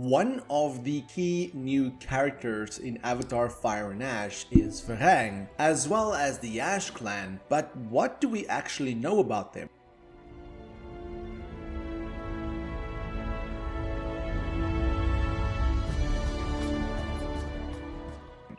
One of the key new characters in Avatar Fire and Ash is Varang, as well as the Ash clan, but what do we actually know about them?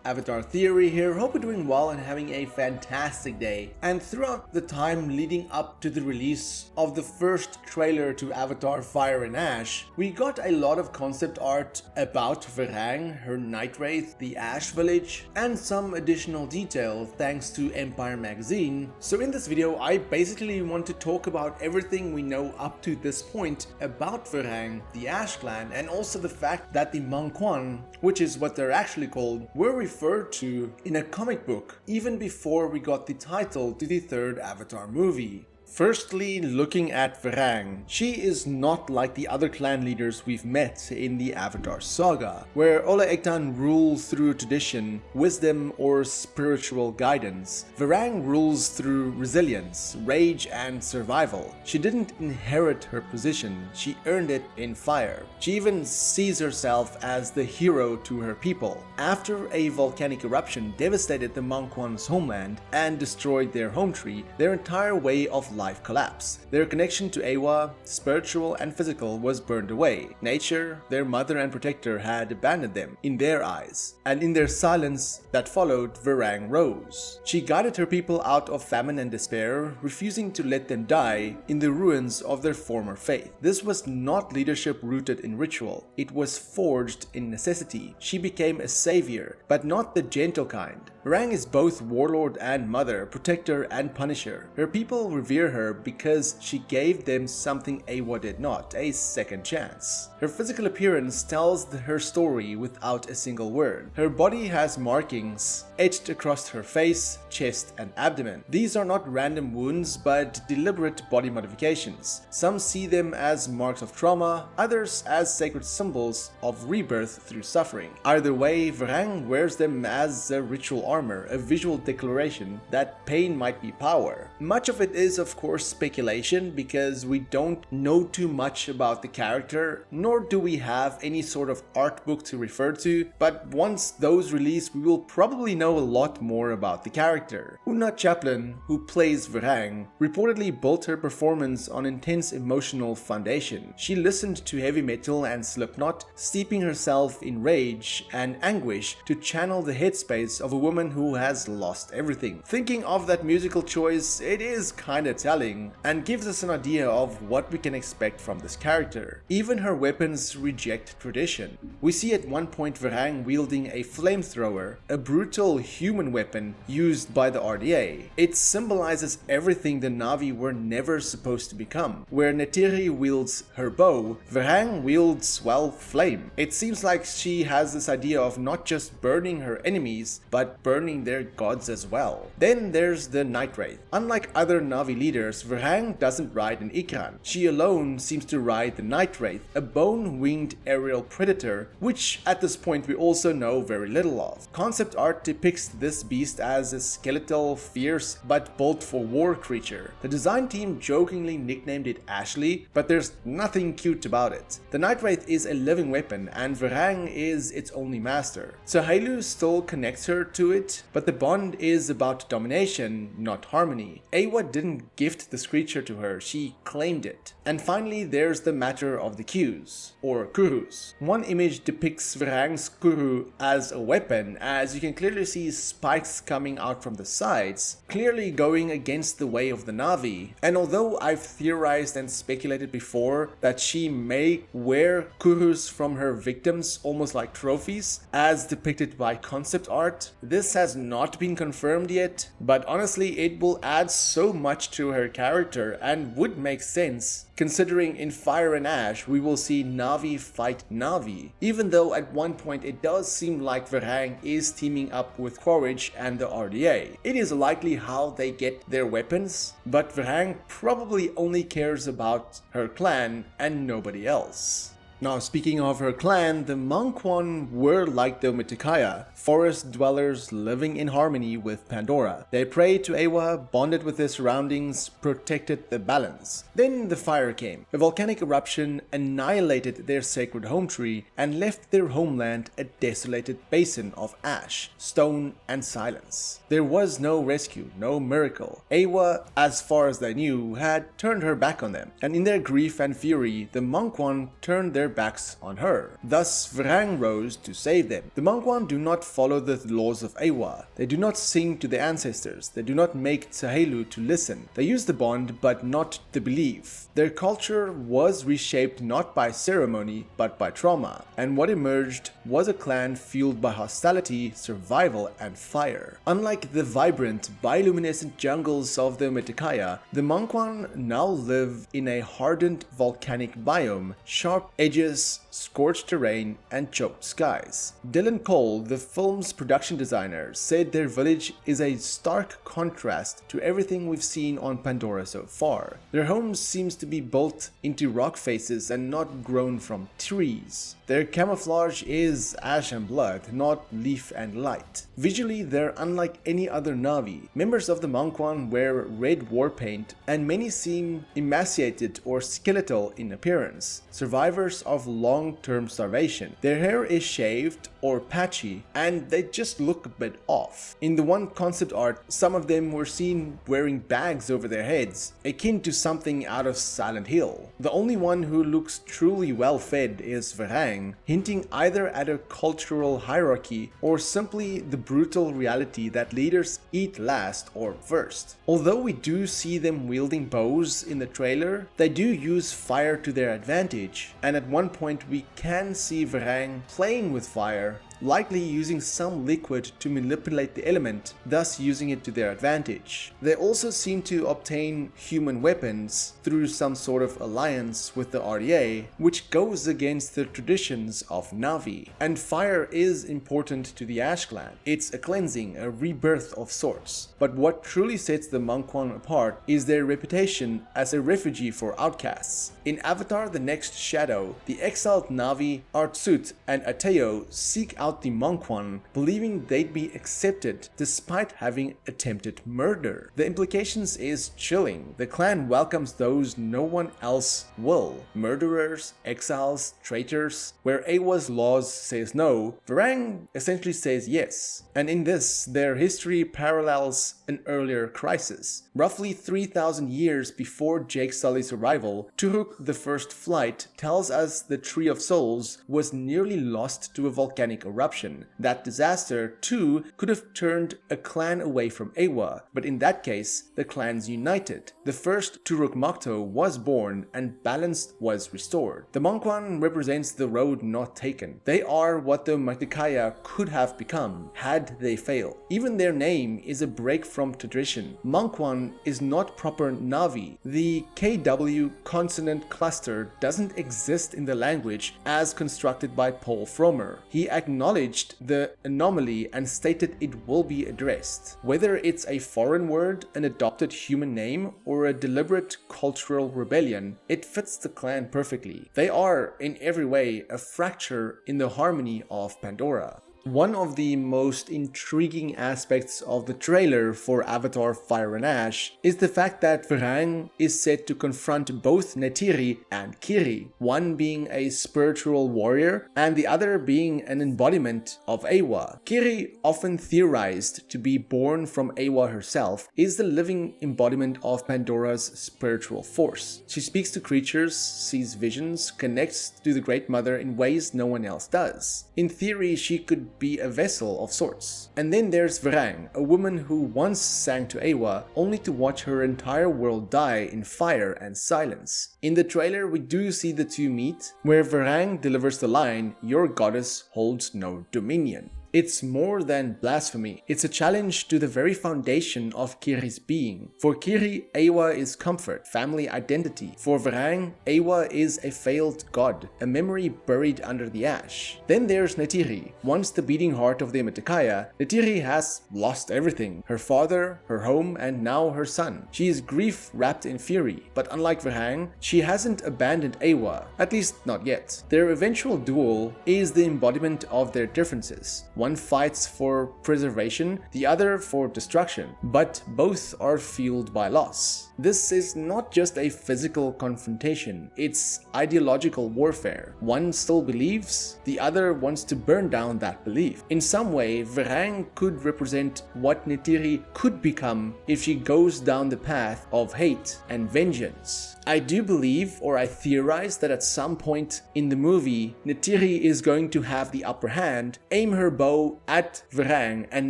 Avatar Theory here, hope you're doing well and having a fantastic day. And throughout the time leading up to the release of the first trailer to Avatar Fire and Ash, we got a lot of concept art about Varang, her night wraith, the Ash village, and some additional detail thanks to Empire magazine. So in this video I basically want to talk about everything we know up to this point about Varang, the Ash clan, and also the fact that the Mangquan, which is what they're actually called, were referred to in a comic book even before we got the title to the third Avatar movie. Firstly, looking at Varang, she is not like the other clan leaders we've met in the Avatar saga, where Ola Ektan rules through tradition, wisdom, or spiritual guidance. Varang rules through resilience, rage, and survival. She didn't inherit her position, she earned it in fire. She even sees herself as the hero to her people. After a volcanic eruption devastated the Mangquan's homeland and destroyed their home tree, their entire way of life collapsed. Their connection to Awa, spiritual and physical, was burned away. Nature, their mother and protector, had abandoned them in their eyes. And in their silence that followed, Varang rose. She guided her people out of famine and despair, refusing to let them die in the ruins of their former faith. This was not leadership rooted in ritual. It was forged in necessity. She became a savior, but not the gentle kind. Varang is both warlord and mother, protector and punisher. Her people revere her because she gave them something Awa did not, a second chance. Her physical appearance tells her story without a single word. Her body has markings etched across her face, chest, and abdomen. These are not random wounds, but deliberate body modifications. Some see them as marks of trauma, others as sacred symbols of rebirth through suffering. Either way, Varang wears them as a ritual armor, a visual declaration that pain might be power. Much of it is, of course, speculation because we don't know too much about the character, nor do we have any sort of art book to refer to, but once those release we will probably know a lot more about the character. Una Chaplin, who plays Varang, reportedly built her performance on intense emotional foundation. She listened to heavy metal and Slipknot, steeping herself in rage and anguish to channel the headspace of a woman who has lost everything. Thinking of that musical choice, it is kinda telling and gives us an idea of what we can expect from this character. Even her weapons reject tradition. We see at one point Varang wielding a flamethrower, a brutal human weapon used by the RDA. It symbolizes everything the Na'vi were never supposed to become. Where Neytiri wields her bow, Varang wields, well, flame. It seems like she has this idea of not just burning her enemies, but burning their gods as well. Then there's the Night Wraith. Unlike other Na'vi leaders, Varang doesn't ride an Ikran. She alone seems to ride the Night Wraith, a bone-winged aerial predator, which at this point we also know very little of. Concept art depicts this beast as a skeletal, fierce, but built for war creature. The design team jokingly nicknamed it Ashley, but there's nothing cute about it. The Night Wraith is a living weapon, and Varang is its only master. So Halu still connects her to it, but the bond is about domination, not harmony. Awa didn't gift this creature to her, she claimed it. And finally there's the matter of the Qs, or Kurus. One image depicts Varang's Kuru as a weapon, as you can clearly see spikes coming out from the sides, clearly going against the way of the Na'vi. And although I've theorized and speculated before that she may wear Kurus from her victims almost like trophies, as depicted by concept art, this has not been confirmed yet, but honestly it will add so much to her character and would make sense considering in Fire and Ash we will see Na'vi fight Na'vi, even though at one point it does seem like Varang is teaming up with Quaritch and the RDA. It is likely how they get their weapons, but Varang probably only cares about her clan and nobody else. Now, speaking of her clan, the Manquan were like the Metkayina, forest dwellers living in harmony with Pandora. They prayed to Ewa, bonded with their surroundings, protected the balance. Then the fire came. A volcanic eruption annihilated their sacred home tree and left their homeland a desolated basin of ash, stone, and silence. There was no rescue, no miracle. Ewa, as far as they knew, had turned her back on them, and in their grief and fury, the Manquan turned their backs on her. Thus, Varang rose to save them. The Manquan do not follow the laws of Ewa. They do not sing to their ancestors. They do not make Tsahelu to listen. They use the bond, but not the belief. Their culture was reshaped not by ceremony, but by trauma, and what emerged was a clan fueled by hostility, survival, and fire. Unlike the vibrant, bioluminescent jungles of the Metkayina, the Manquan now live in a hardened volcanic biome, sharp edges, scorched terrain, and choked skies. Dylan Cole, the film's production designer, said their village is a stark contrast to everything we've seen on Pandora so far. Their home seems to be built into rock faces and not grown from trees. Their camouflage is ash and blood, not leaf and light. Visually, they're unlike any other Na'vi. Members of the Manquan wear red war paint, and many seem emaciated or skeletal in appearance, survivors of long-term starvation. Their hair is shaved or patchy, and they just look a bit off. In the one concept art, some of them were seen wearing bags over their heads, akin to something out of Silent Hill. The only one who looks truly well-fed is Varang, hinting either at a cultural hierarchy or simply the brutal reality that leaders eat last or first. Although we do see them wielding bows in the trailer, they do use fire to their advantage, and at one point we can see Varang playing with fire, likely using some liquid to manipulate the element, thus using it to their advantage. They also seem to obtain human weapons through some sort of alliance with the RDA, which goes against the traditions of Na'vi. And fire is important to the Ash clan. It's a cleansing, a rebirth of sorts. But what truly sets the Manquan apart is their reputation as a refugee for outcasts. In Avatar: The Next Shadow, the exiled Na'vi, Artsut, and Ateo seek out the Manquan, believing they'd be accepted despite having attempted murder. The implications is chilling. The clan welcomes those no one else will. Murderers, exiles, traitors. Where Ewa's laws says no, Varang essentially says yes. And in this, their history parallels an earlier crisis. Roughly 3,000 years before Jake Sully's arrival, Turuk the First Flight tells us the Tree of Souls was nearly lost to a volcanic eruption. That disaster, too, could have turned a clan away from Ewa, but in that case, the clans united. The first Turuk Makto was born and balance was restored. The Manquan represents the road not taken. They are what the Metkayina could have become had they failed. Even their name is a break from tradition. Manquan is not proper Na'vi. The KW consonant cluster doesn't exist in the language as constructed by Paul Fromer. He acknowledged the anomaly and stated it will be addressed. Whether it's a foreign word, an adopted human name, or a deliberate cultural rebellion, it fits the clan perfectly. They are, in every way, a fracture in the harmony of Pandora. One of the most intriguing aspects of the trailer for Avatar: Fire and Ash is the fact that Varang is set to confront both Neytiri and Kiri, one being a spiritual warrior and the other being an embodiment of Ewa. Kiri, often theorized to be born from Ewa herself, is the living embodiment of Pandora's spiritual force. She speaks to creatures, sees visions, connects to the Great Mother in ways no one else does. In theory, she could be a vessel of sorts. And then there's Varang, a woman who once sang to Ewa, only to watch her entire world die in fire and silence. In the trailer, we do see the two meet, where Varang delivers the line, "Your goddess holds no dominion." It's more than blasphemy. It's a challenge to the very foundation of Kiri's being. For Kiri, Eywa is comfort, family identity. For Varang, Eywa is a failed god, a memory buried under the ash. Then there's Neytiri. Once the beating heart of the Metkayina, Neytiri has lost everything. Her father, her home, and now her son. She is grief wrapped in fury, but unlike Varang, she hasn't abandoned Eywa, at least not yet. Their eventual duel is the embodiment of their differences. One fights for preservation, the other for destruction, but both are fueled by loss. This is not just a physical confrontation, it's ideological warfare. One still believes, the other wants to burn down that belief. In some way, Varang could represent what Neytiri could become if she goes down the path of hate and vengeance. I do believe, or I theorize, that at some point in the movie, Neytiri is going to have the upper hand, aim her bow at Varang, and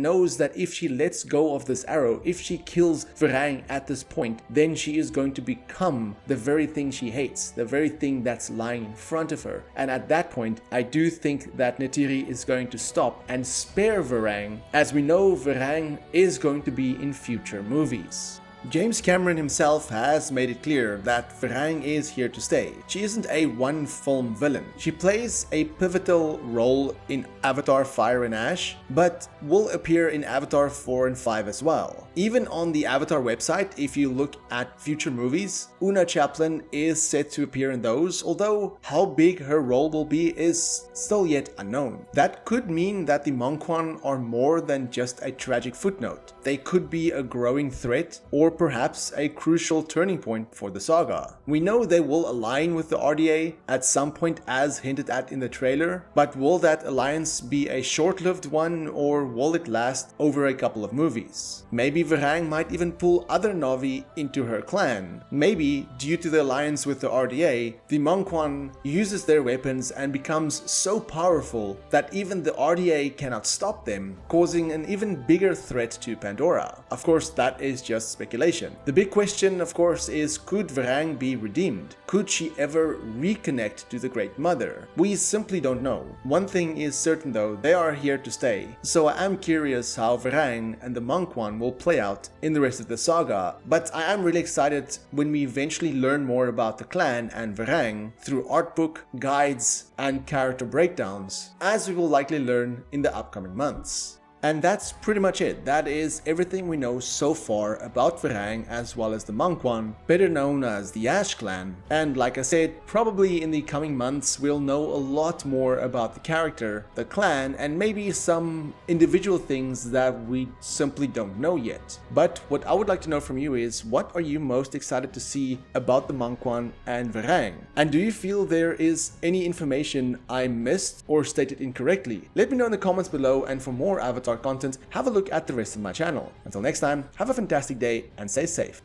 knows that if she lets go of this arrow, if she kills Varang at this point, then she is going to become the very thing she hates, the very thing that's lying in front of her. And at that point, I do think that Neytiri is going to stop and spare Varang, as we know Varang is going to be in future movies. James Cameron himself has made it clear that Varang is here to stay. She isn't a one-film villain. She plays a pivotal role in Avatar Fire and Ash, but will appear in Avatar 4 and 5 as well. Even on the Avatar website, if you look at future movies, Una Chaplin is set to appear in those, although how big her role will be is still yet unknown. That could mean that the Mangkwan are more than just a tragic footnote. They could be a growing threat, or perhaps a crucial turning point for the saga. We know they will align with the RDA at some point as hinted at in the trailer, but will that alliance be a short-lived one, or will it last over a couple of movies? Maybe Varang might even pull other Na'vi into her clan. Maybe, due to the alliance with the RDA, the Mangkwan uses their weapons and becomes so powerful that even the RDA cannot stop them, causing an even bigger threat to Pandora. Of course, that is just speculation. The big question, of course, is could Varang be redeemed? Could she ever reconnect to the Great Mother? We simply don't know. One thing is certain though, they are here to stay. So I am curious how Varang and the Mangkwan will play out in the rest of the saga, but I am really excited when we eventually learn more about the clan and Varang through art book, guides, and character breakdowns, as we will likely learn in the upcoming months. And that's pretty much it. That is everything we know so far about Varang as well as the Mangkwan, better known as the Ash Clan. And like I said, probably in the coming months we'll know a lot more about the character, the clan, and maybe some individual things that we simply don't know yet. But what I would like to know from you is, what are you most excited to see about the Mangkwan and Varang? And do you feel there is any information I missed or stated incorrectly? Let me know in the comments below, and for more Avatar content, have a look at the rest of my channel. Until next time, have a fantastic day and stay safe.